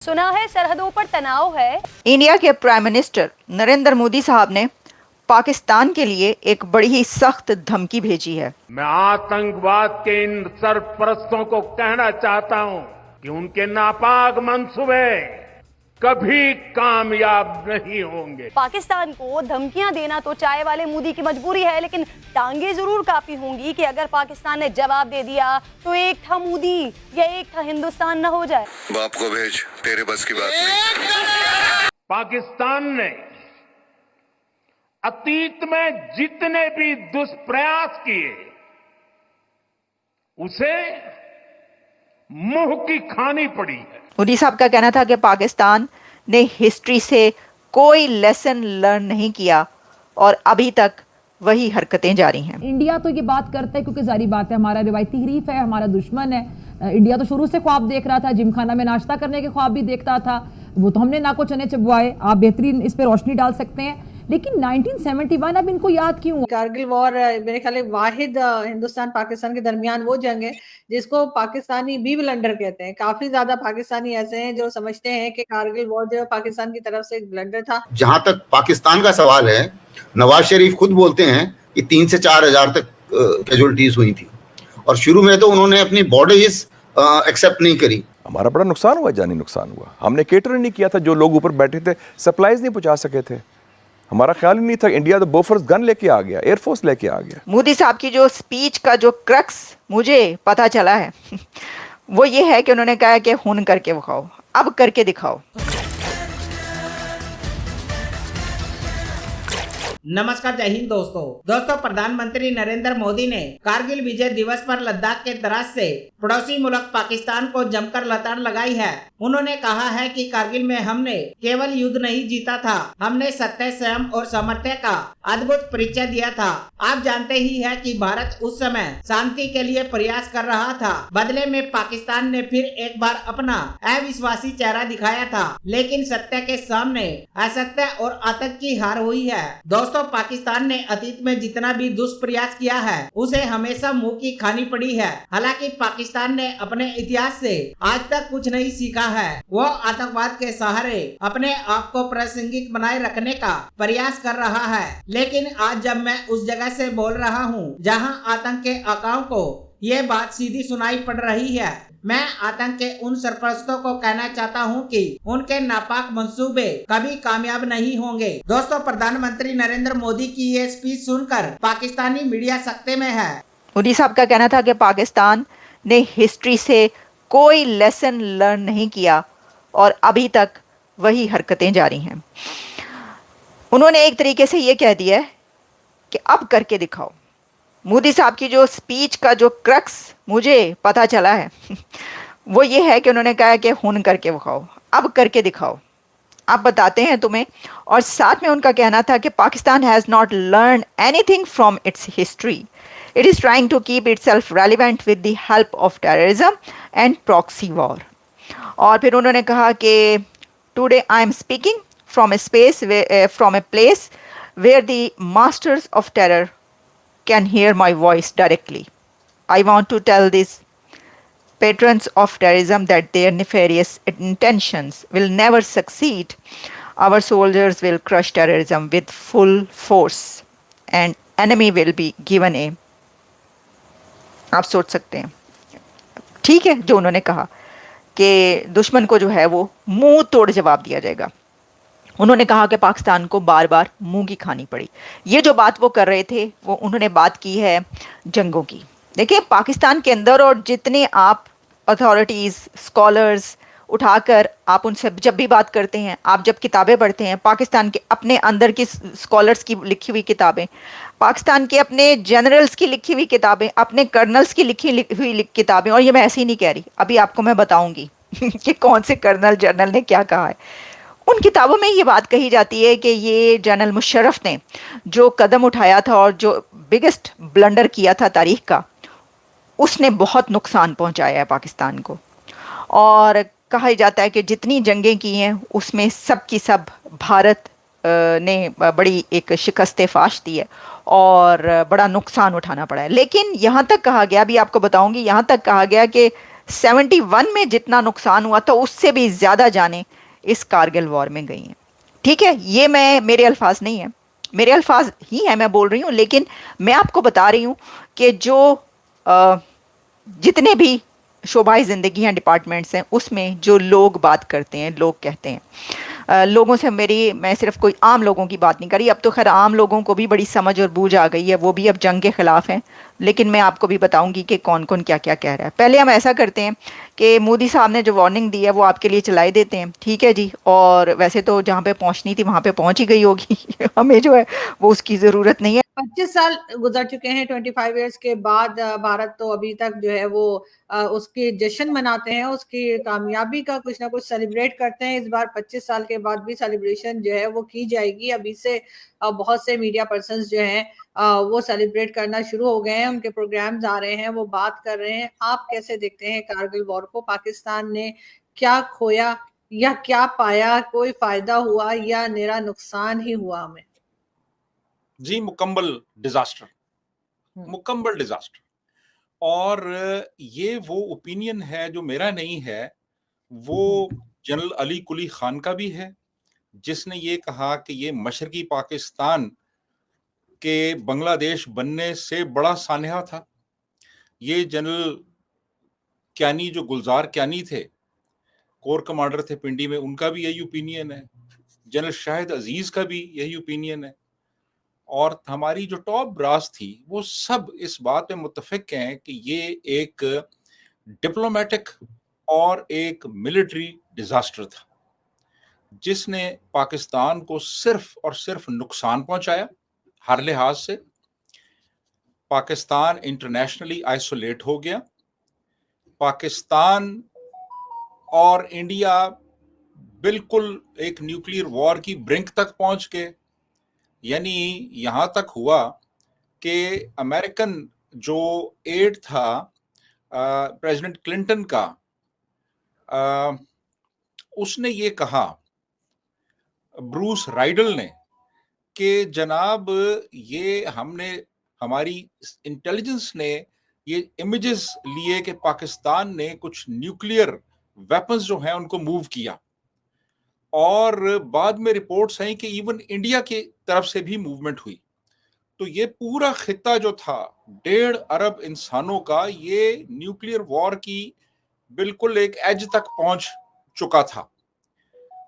सुना है सरहदों पर तनाव है। इंडिया के प्राइम मिनिस्टर नरेंद्र मोदी साहब ने पाकिस्तान के लिए एक बड़ी ही सख्त धमकी भेजी है। मैं आतंकवाद के इन सरपरस्तों को कहना चाहता हूं कि उनके नापाक मंसूबे कभी कामयाब नहीं होंगे। पाकिस्तान को धमकियां देना तो चाय वाले मोदी की मजबूरी है, लेकिन टांगे जरूर काफी होंगी कि अगर पाकिस्तान ने जवाब दे दिया तो एक था मोदी या एक था हिंदुस्तान न हो जाए। बाप को भेज, तेरे बस की बात नहीं। पाकिस्तान ने अतीत में जितने भी दुष्प्रयास किए उसे मुंह की खानी पड़ी है। मोदी साहब का कहना था कि पाकिस्तान ने हिस्ट्री से कोई लेसन लर्न नहीं किया और अभी तक वही हरकतें जारी हैं। इंडिया तो ये बात करता है क्योंकि जारी बात है हमारा रिवायती हरीफ है, हमारा दुश्मन है। इंडिया तो शुरू से ख्वाब देख रहा था, जिमखाना में नाश्ता करने के ख्वाब भी देखता था, वो तो हमने नाको चने चबवाए। आप बेहतरीन इस पे रोशनी डाल सकते हैं, लेकिन 1971 अब इनको याद क्यों? कारगिल वॉर मेरे ख्याल वाहिद हिंदुस्तान पाकिस्तान के दरमियान वो जंग है जिसको पाकिस्तानी बी ब्लंडर कहते हैं। काफी ज्यादा पाकिस्तानी ऐसे हैं जो समझते हैं कि कारगिल वॉर जो पाकिस्तान की तरफ से एक ब्लंडर था। जहां तक पाकिस्तान का सवाल है, नवाज शरीफ खुद बोलते हैं कि 3 से 4 हजार तक कैजुअलिटीज हुई थी और शुरू में तो उन्होंने अपनी बॉडीज एक्सेप्ट नहीं करी। हमारा बड़ा नुकसान हुआ, जानी नुकसान हुआ। हमने केटर नहीं किया था, जो लोग ऊपर बैठे थे सप्लाईज नहीं पहुंचा सके थे। हमारा ख्याल ही नहीं था। इंडिया तो बोफर्स गन लेके आ गया, एयरफोर्स लेके आ गया। मोदी साहब की जो स्पीच का जो क्रक्स मुझे पता चला है वो ये है कि उन्होंने कहा कि हुन करके दिखाओ, अब करके दिखाओ। नमस्कार, जय हिंद दोस्तों। प्रधानमंत्री नरेंद्र मोदी ने कारगिल विजय दिवस पर लद्दाख के द्रास से पड़ोसी मुल्क पाकिस्तान को जमकर लताड़ लगाई है। उन्होंने कहा है कि कारगिल में हमने केवल युद्ध नहीं जीता था, हमने सत्य, संयम और सामर्थ्य का अद्भुत परिचय दिया था। आप जानते ही है कि भारत उस समय शांति के लिए प्रयास कर रहा था। बदले में पाकिस्तान ने फिर एक बार अपना अविश्वासी चेहरा दिखाया था, लेकिन सत्य के सामने असत्य और आतंक की हार हुई है। दोस्तों, पाकिस्तान ने अतीत में जितना भी दुष्प्रयास किया है उसे हमेशा मुंह की खानी पड़ी है। हालांकि पाकिस्तान ने अपने इतिहास से आज तक कुछ नहीं सीखा है। वो आतंकवाद के सहारे अपने आप को प्रासंगिक बनाए रखने का प्रयास कर रहा है। लेकिन आज जब मैं उस जगह से बोल रहा हूँ जहाँ आतंक के आकाओं को ये बात सीधी सुनाई पड़ रही है, मैं आतंक के उन सरपरस्तों को कहना चाहता हूं कि उनके नापाक मंसूबे कभी कामयाब नहीं होंगे। दोस्तों, प्रधानमंत्री नरेंद्र मोदी की ये स्पीच सुनकर पाकिस्तानी मीडिया सख्ते में है। मोदी साहब का कहना था कि पाकिस्तान ने हिस्ट्री से कोई लेसन लर्न नहीं किया और अभी तक वही हरकतें जारी हैं। उन्होंने एक तरीके से ये कह दिया है कि अब करके दिखाओ। मोदी साहब की जो स्पीच का जो क्रक्स मुझे पता चला है वो ये है कि उन्होंने कहा कि हुन करके दिखाओ, अब करके दिखाओ, अब बताते हैं तुम्हें। और साथ में उनका कहना था कि Pakistan has not learn anything from its history, it is trying to keep itself relevant with the help of terrorism and proxy war. और फिर उन्होंने कहा कि today I am speaking from a place where the masters of terror can hear my voice directly. I want to tell these patrons of terrorism that their nefarious intentions will never succeed. Our soldiers will crush terrorism with full force and enemy will be given a, आप सोच सकते हैं, ठीक है, जो उन्होंने कहा कि दुश्मन को जो है वो मुंह तोड़ जवाब दिया जाएगा। उन्होंने कहा कि पाकिस्तान को बार बार मुंह की खानी पड़ी। ये जो बात वो कर रहे थे वो उन्होंने बात की है जंगों की। देखिए, पाकिस्तान के अंदर और जितने आप अथॉरिटीज़, स्कॉलर्स उठाकर आप उनसे जब भी बात करते हैं, आप जब किताबें पढ़ते हैं, पाकिस्तान के अपने अंदर की स्कॉलर्स की लिखी हुई किताबें, पाकिस्तान के अपने जनरल्स की लिखी हुई किताबें, अपने कर्नल्स की लिखी हुई किताबें, और ये मैं ऐसे ही नहीं कह रही, अभी आपको मैं बताऊँगी कि कौन से कर्नल जनरल ने क्या कहा है। उन किताबों में ये बात कही जाती है कि ये जनरल मुशर्रफ ने जो कदम उठाया था और जो बिगेस्ट ब्लंडर किया था तारीख का, उसने बहुत नुकसान पहुंचाया है पाकिस्तान को। और कहा जाता है कि जितनी जंगें की हैं उसमें सब की सब भारत ने बड़ी एक शिकस्त फाश दी है और बड़ा नुकसान उठाना पड़ा है। लेकिन यहाँ तक कहा गया, अभी आपको बताऊंगी, यहाँ तक कहा गया कि 71 में जितना नुकसान हुआ था उससे भी ज़्यादा जानें इस कारगिल वॉर में गई हैं। ठीक है, ये मेरे अल्फाज नहीं है, मेरे अल्फाज ही है, मैं बोल रही हूँ, लेकिन मैं आपको बता रही हूँ कि जो जितने भी शोबाई ज़िंदगी हैं, डिपार्टमेंट्स हैं, उसमें जो लोग बात करते हैं, लोग कहते हैं, लोगों से मैं सिर्फ कोई आम लोगों की बात नहीं कर रही, अब तो खैर आम लोगों को भी बड़ी समझ और बूझ आ गई है, वो भी अब जंग के ख़िलाफ़ हैं, लेकिन मैं आपको भी बताऊंगी कि कौन कौन क्या क्या कह रहा है। पहले हम ऐसा करते हैं कि मोदी साहब ने जो वार्निंग दी है वो आपके लिए चलाई देते हैं, ठीक है जी, और वैसे तो जहाँ पे पहुँचनी थी वहाँ पे पहुँच ही गई होगी हमें जो है वो उसकी ज़रूरत नहीं है। 25 साल गुजर चुके हैं 25 इयर्स के बाद। भारत तो अभी तक जो है वो उसकी जश्न मनाते हैं, उसकी कामयाबी का कुछ ना कुछ सेलिब्रेट करते हैं। इस बार 25 साल के बाद भी सेलिब्रेशन जो है वो की जाएगी। अभी से बहुत से मीडिया पर्संस जो हैं वो सेलिब्रेट करना शुरू हो गए हैं, उनके प्रोग्राम्स आ रहे हैं, वो बात कर रहे हैं। आप कैसे देखते हैं कारगिल वॉर को? पाकिस्तान ने क्या खोया या क्या पाया? कोई फायदा हुआ या निरा नुकसान ही हुआ हमें? जी, मुकम्मल डिजास्टर। और ये वो ओपिनियन है जो मेरा नहीं है, वो जनरल अली कुली खान का भी है, जिसने ये कहा कि ये मशरकी पाकिस्तान के बांग्लादेश बनने से बड़ा सानहा था। ये जनरल क्यानी, जो गुलजार क्यानी थे, कोर कमांडर थे पिंडी में, उनका भी यही ओपिनियन है। जनरल शाहिद अजीज का भी यही ओपिनियन है। और हमारी जो टॉप ब्रास थी वो सब इस बात पे मुत्तफिक हैं कि ये एक डिप्लोमेटिक और एक मिलिट्री डिजास्टर था, जिसने पाकिस्तान को सिर्फ और सिर्फ नुकसान पहुंचाया हर लिहाज से। पाकिस्तान इंटरनेशनली आइसोलेट हो गया। पाकिस्तान और इंडिया बिल्कुल एक न्यूक्लियर वॉर की ब्रिंक तक पहुंच गए। यानी यहां तक हुआ कि अमेरिकन जो एड था प्रेसिडेंट क्लिंटन का, उसने ये कहा, ब्रूस राइडल ने, कि जनाब ये हमारी इंटेलिजेंस ने ये इमेजेस लिए कि पाकिस्तान ने कुछ न्यूक्लियर वेपन्स जो हैं उनको मूव किया, और बाद में रिपोर्ट्स हैं कि इवन इंडिया की तरफ से भी मूवमेंट हुई। तो ये पूरा खित्ता जो था 1.5 अरब इंसानों का, ये न्यूक्लियर वॉर की बिल्कुल एक एज तक पहुंच चुका था।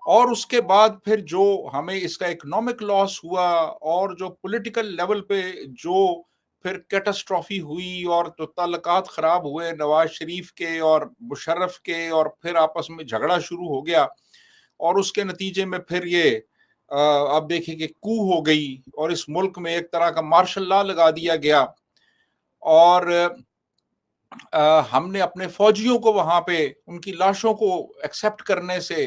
और उसके बाद फिर जो हमें इसका इकोनॉमिक लॉस हुआ और जो पॉलिटिकल लेवल पे जो फिर कैटास्ट्रॉफी हुई और तो ताल्लुकात खराब हुए नवाज शरीफ के और मुशर्रफ के, और फिर आपस में झगड़ा शुरू हो गया, और उसके नतीजे में फिर ये आप देखिए कि कू हो गई और इस मुल्क में एक तरह का मार्शल लॉ लगा दिया गया। और हमने अपने फौजियों को वहां पे उनकी लाशों को एक्सेप्ट करने से